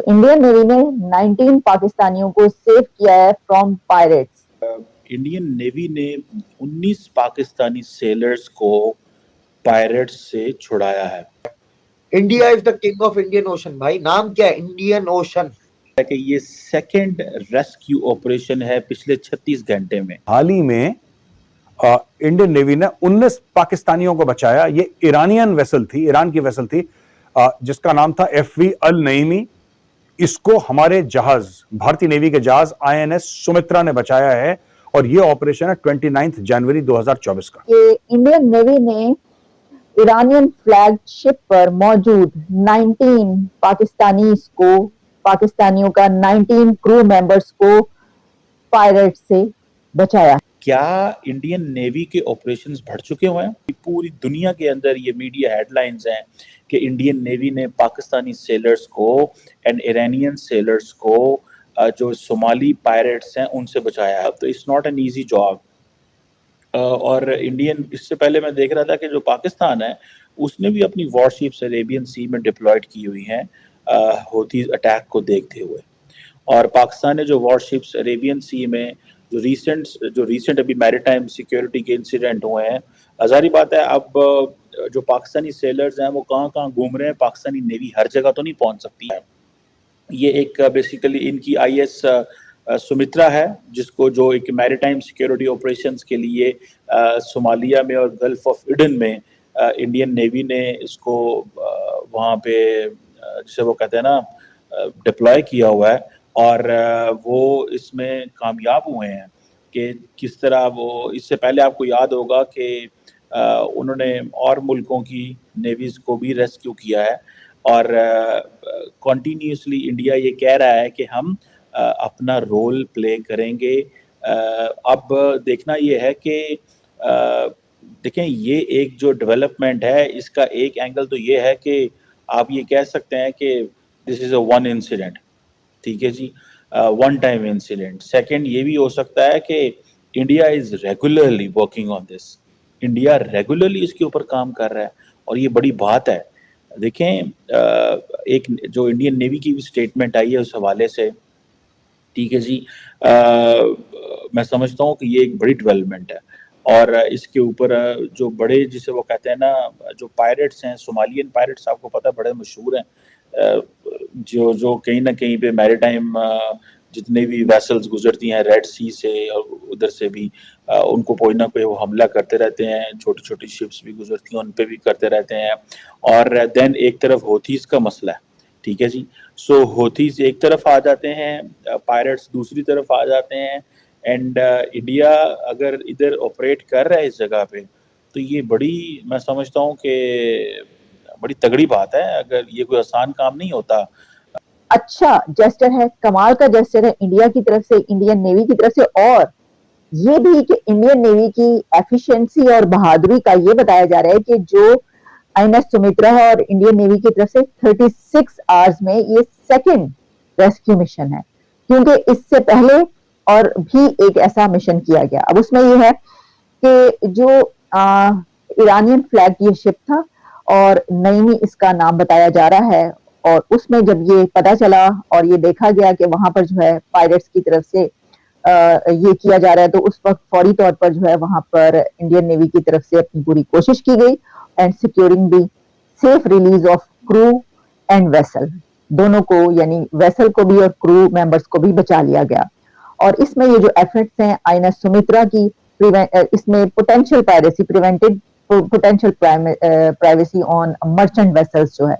तो Indian navy ने 19 पाकिस्तानियों को सेव किया है फ्रॉम पायरेट्स। इंडियन नेवी ने 19 पाकिस्तानी सेलर्स को पायरेट्स से छुड़ाया है। India is the king of Indian ocean. भाई नाम क्या है? Indian ocean. कि ये सेकंड रेस्क्यू ऑपरेशन है पिछले 36 घंटे में। हाल ही में इंडियन नेवी ने 19 पाकिस्तानियों को बचाया। ये ईरानियन वेसल थी, ईरान की वेसल थी, जिसका नाम था FV अल नईमी। इसको हमारे जहाज, भारतीय नेवी के जहाज INS सुमित्रा ने बचाया है और ये ऑपरेशन है 29 जनवरी 2024 का। ये इंडियन नेवी ने ईरानियन फ्लैग शिप पर मौजूद 19 पाकिस्तानियों का 19 क्रू मेंबर्स को पायरेट से बचाया। क्या इंडियन नेवी के ऑपरेशंस बढ़ चुके हुए हैं? पूरी दुनिया के अंदर ये मीडिया हेडलाइंस हैं कि इंडियन नेवी ने पाकिस्तानी सेलर्स को एंड ईरानियन सेलर्स को जो सोमाली पायरेट्स हैं उनसे बचाया है। तो it's not an easy job. और इंडियन, इससे पहले मैं देख रहा था कि जो पाकिस्तान है उसने भी अपनी वॉरशिप्स अरेबियन सी में डिप्लॉयड की हुई हैं हौथीज अटैक को देखते हुए। और पाकिस्तान ने जो वॉरशिप्स अरेबियन सी में जो रीसेंट अभी मैरीटाइम सिक्योरिटी के इंसिडेंट हुए हैं, जारी बात है अब जो पाकिस्तानी सेलर्स हैं वो कहाँ घूम रहे हैं। पाकिस्तानी नेवी हर जगह तो नहीं पहुंच सकती है। ये एक बेसिकली इनकी IS सुमित्रा है, जिसको जो एक मैरीटाइम सिक्योरिटी ऑपरेशंस के लिए सोमालिया में और गल्फ ऑफ एडन में इंडियन नेवी ने इसको वहाँ पे जिसे वो कहते हैं ना डिप्लॉय किया हुआ है। और वो इसमें कामयाब हुए हैं कि किस तरह वो, इससे पहले आपको याद होगा कि उन्होंने और मुल्कों की नेवीज़ को भी रेस्क्यू किया है। और कॉन्टीन्यूसली इंडिया ये कह रहा है कि हम अपना रोल प्ले करेंगे। अब देखना ये है कि देखें, ये एक जो डेवलपमेंट है इसका एक एंगल तो ये है कि आप ये कह सकते हैं कि this is a one incident, ठीक है जी, वन टाइम इंसिडेंट। सेकंड ये भी हो सकता है कि India is regularly working on this, India regularly इसके ऊपर काम कर रहा है और ये बड़ी बात है। देखें, एक जो इंडियन नेवी की भी स्टेटमेंट आई है उस हवाले से, ठीक है जी, मैं समझता हूँ कि ये एक बड़ी डेवलपमेंट है। और इसके ऊपर जो बड़े, जिसे वो कहते हैं ना, जो पायरेट्स हैं, सोमालियन पायरेट्स, आपको पता है बड़े मशहूर हैं, जो कहीं ना कहीं पे मैरीटाइम जितने भी वेसल्स गुजरती हैं रेड सी से और उधर से भी उनको कोई ना कोई वो हमला करते रहते हैं। छोटी छोटी शिप्स भी गुजरती हैं, उन पे भी करते रहते हैं। और देन एक तरफ हौथीज का मसला है, ठीक है जी। सो हौथीज एक तरफ आ जाते हैं, पायरेट्स दूसरी तरफ आ जाते हैं। एंड इंडिया अगर इधर ऑपरेट कर रहा है इस जगह पे, तो ये बड़ी, मैं समझता हूँ कि बड़ी तगड़ी बात है। अगर ये कोई आसान काम नहीं होता। अच्छा जेस्टर है, कमाल का जेस्टर है इंडिया की तरफ से, इंडियन नेवी की तरफ से। और ये भी कि इंडियन नेवी की एफिशिएंसी और बहादुरी का ये बताया जा रहा है कि जो INS सुमित्रा है और इंडियन नेवी की तरफ से 36 आवर्स में ये सेकंड रेस्क्यू मिशन है, क्योंकि इससे पहले और भी एक ऐसा मिशन किया गया। अब उसमें ये है कि जो ईरानियन फ्लैग ये शिप था और नईमी इसका नाम बताया जा रहा है, और उसमें जब ये पता चला और ये देखा गया कि वहां पर जो है पायरेट्स की तरफ से ये किया जा रहा है, तो उस वक्त फौरी तौर पर जो है वहां पर इंडियन नेवी की तरफ से अपनी पूरी कोशिश की गई and securing the safe release of crew and vessel, दोनों को, यानी वेसल को भी और क्रू मेंबर्स को भी बचा लिया गया। और इसमें ये जो एफर्ट्स हैं INS सुमित्रा की, इसमें potential piracy prevented, potential privacy on merchant vessels जो है,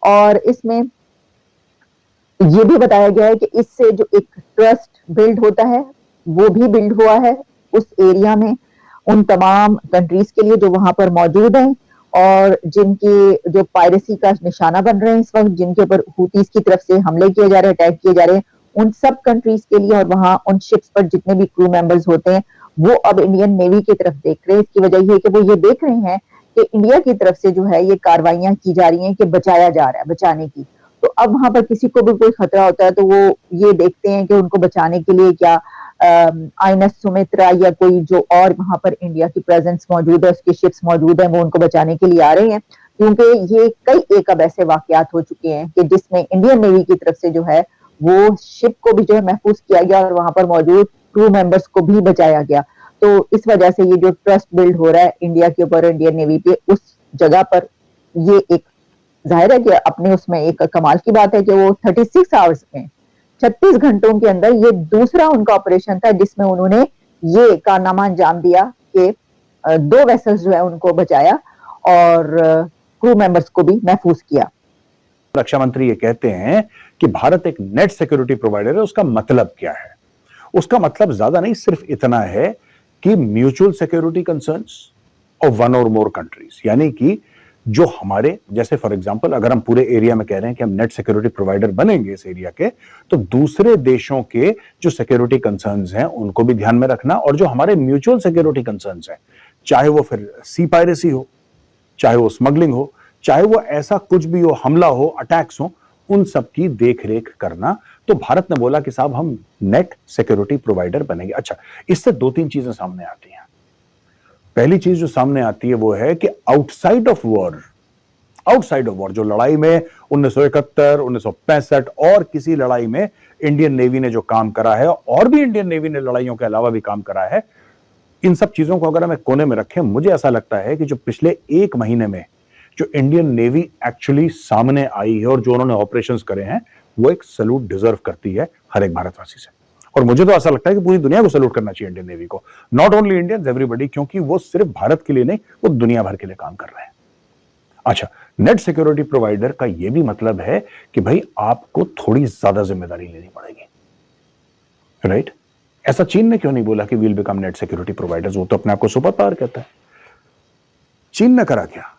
और इसमें ये भी बताया गया है कि इससे जो एक ट्रस्ट बिल्ड होता है वो भी बिल्ड हुआ है उस एरिया में, उन तमाम कंट्रीज के लिए जो वहां पर मौजूद हैं और जिनके जो पायरेसी का निशाना बन रहे हैं इस वक्त, जिनके ऊपर हूतीज की तरफ से हमले किए जा रहे हैं, अटैक किए जा रहे हैं, उन सब कंट्रीज के लिए। और वहां उन शिप्स पर जितने भी क्रू मेंबर्स होते हैं वो अब इंडियन नेवी की तरफ देख रहे हैं। इसकी वजह ये है कि वो ये देख रहे हैं कि इंडिया की तरफ से जो है ये कार्रवाइयां की जा रही हैं कि बचाया जा रहा है, बचाने की। तो अब वहां पर किसी को भी कोई खतरा होता है तो वो ये देखते हैं कि उनको बचाने के लिए क्या INS सुमित्रा या कोई जो और वहां पर इंडिया की प्रेजेंस मौजूद है, उसकी शिप्स मौजूद है, वो उनको बचाने के लिए आ रहे हैं। क्योंकि ये कई एक अब ऐसे वाकयात हो चुके हैं कि जिसमें इंडियन नेवी की तरफ से जो है वो शिप को भी जो है महफूज किया गया और वहां पर मौजूद क्रू मेंबर्स को भी बचाया गया। तो इस वजह से ये जो ट्रस्ट बिल्ड हो रहा है इंडिया के ऊपर, इंडियन नेवी पे, उस जगह पर ये एक जाहिर है कि अपने उसमें एक कमाल की बात है कि वो 36 आवर्स में 36 घंटों के अंदर ये दूसरा उनका ऑपरेशन था जिसमें उन्होंने ये कारनामा अंजाम दिया कि 2 वेसल्स जो है उनको बचाया और क्रू मेंबर्स को भी महफूज किया। रक्षा मंत्री ये कहते हैं कि भारत एक नेट सिक्योरिटी प्रोवाइडर है। उसका मतलब क्या है? उसका मतलब ज्यादा नहीं, सिर्फ इतना है कि mutual security concerns of one और मोर कंट्रीज, यानी कि जो हमारे जैसे फॉर एग्जांपल अगर हम पूरे एरिया में कह रहे हैं कि हम नेट सिक्योरिटी प्रोवाइडर बनेंगे इस एरिया के, तो दूसरे देशों के जो सिक्योरिटी कंसर्न्स हैं उनको भी ध्यान में रखना, और जो हमारे म्यूचुअल सिक्योरिटी कंसर्न्स हैं, चाहे वो फिर सी पायरेसी हो, चाहे वो स्मगलिंग हो, चाहे वो ऐसा कुछ भी हो, हमला हो, अटैक्स हो, उन सब की देखरेख करना। तो भारत ने बोला कि साहब हम नेट सिक्योरिटी प्रोवाइडर बनेंगे। अच्छा, इससे 2-3 चीजें सामने आती हैं। पहली चीज जो सामने आती है वो है कि आउटसाइड ऑफ वॉर, जो लड़ाई में 1971, 1965 और किसी लड़ाई में इंडियन नेवी ने जो काम करा है, और भी इंडियन नेवी ने लड़ाइयों के अलावा भी काम करा है, इन सब चीजों को अगर हमें कोने में रखें, मुझे ऐसा लगता है कि जो पिछले 1 महीने में जो इंडियन नेवी एक्चुअली सामने आई है और जो उन्होंने ऑपरेशंस करे हैं, वो एक सैल्यूट डिजर्व करती है हर एक भारतवासी से। और मुझे तो ऐसा लगता है कि पूरी दुनिया को सैल्यूट करना चाहिए इंडियन नेवी को, नॉट ओनली इंडियंस, एवरीबॉडी, क्योंकि वो सिर्फ भारत के लिए नहीं, वो दुनिया भर के लिए काम कर रहे हैं। अच्छा, नेट सिक्योरिटी प्रोवाइडर का ये भी मतलब है कि भाई आपको थोड़ी ज्यादा जिम्मेदारी लेनी पड़ेगी, राइट? ऐसा चीन ने क्यों नहीं बोला कि we'll become net security providers? वो तो अपने आप को सुपर पावर कहता है। चीन ने करा क्या?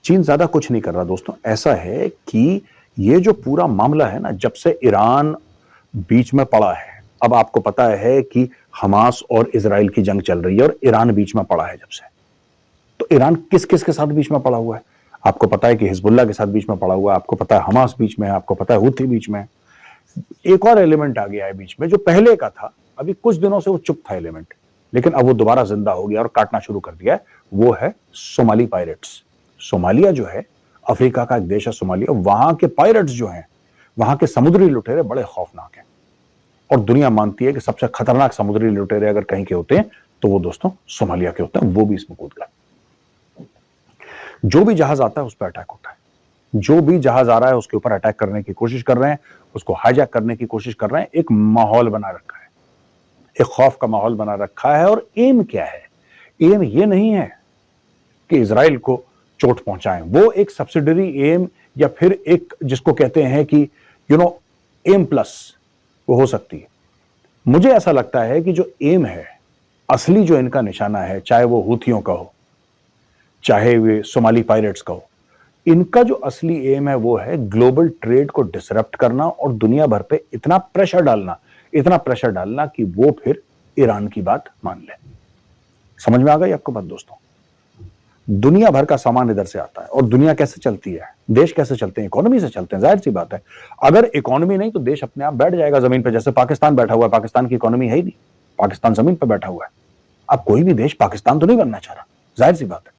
चीन ज्यादा कुछ नहीं कर रहा दोस्तों। ऐसा है कि ये जो पूरा मामला है ना, जब से ईरान बीच में पड़ा है, अब आपको पता है कि हमास और इजराइल की जंग चल रही है और ईरान बीच में पड़ा है जब से, तो ईरान किस किस के साथ बीच में पड़ा हुआ है? आपको पता है कि हिजबुल्ला के साथ बीच में पड़ा हुआ है, आपको पता है हमास बीच में है, आपको पता है हुथी बीच में है। एक और एलिमेंट आ गया है बीच में जो पहले का था, अभी कुछ दिनों से वो चुप था एलिमेंट, लेकिन अब वो दोबारा जिंदा हो गया और काटना शुरू कर दिया है। वो है सोमाली पायरेट्स। सोमालिया जो है अफ्रीका का एक देश है सोमालिया, वहां के पायरेट्स जो हैं, वहां के समुद्री लुटेरे बड़े खौफनाक हैं, और दुनिया मानती है कि सबसे खतरनाक समुद्री लुटेरे अगर कहीं के होते हैं तो वो दोस्तों सोमालिया के होते हैं। वो भी इसमें कूद गए। जो भी जहाज आता है उस पर अटैक होता है, जो भी जहाज आ रहा है उसके ऊपर अटैक करने की कोशिश कर रहे हैं, उसको हाईजैक करने की कोशिश कर रहे हैं। एक माहौल बना रखा है, एक खौफ का माहौल बना रखा है। और एम क्या है? एम ये नहीं है कि इजराइल को चोट पहुंचाएं, वो एक सब्सिडरी एम, या फिर एक जिसको कहते हैं कि एम प्लस, वो हो सकती है। मुझे ऐसा लगता है कि जो एम है, असली जो इनका निशाना है, चाहे वो हुथियों का हो, चाहे वे सोमाली पायरेट्स का हो, इनका जो असली एम है वो है ग्लोबल ट्रेड को डिसरप्ट करना और दुनिया भर पे इतना प्रेशर डालना कि वो फिर ईरान की बात मान ले। समझ में आ गई आपको बात दोस्तों? दुनिया भर का सामान इधर से आता है, और दुनिया कैसे चलती है, देश कैसे चलते हैं? इकोनॉमी से चलते हैं, जाहिर सी बात है। अगर इकोनॉमी नहीं तो देश अपने आप बैठ जाएगा जमीन पे, जैसे पाकिस्तान बैठा हुआ है। पाकिस्तान की इकोनॉमी है ही नहीं, पाकिस्तान जमीन पे बैठा हुआ है। अब कोई भी देश पाकिस्तान तो नहीं बनना चाह रहा, जाहिर सी बात है।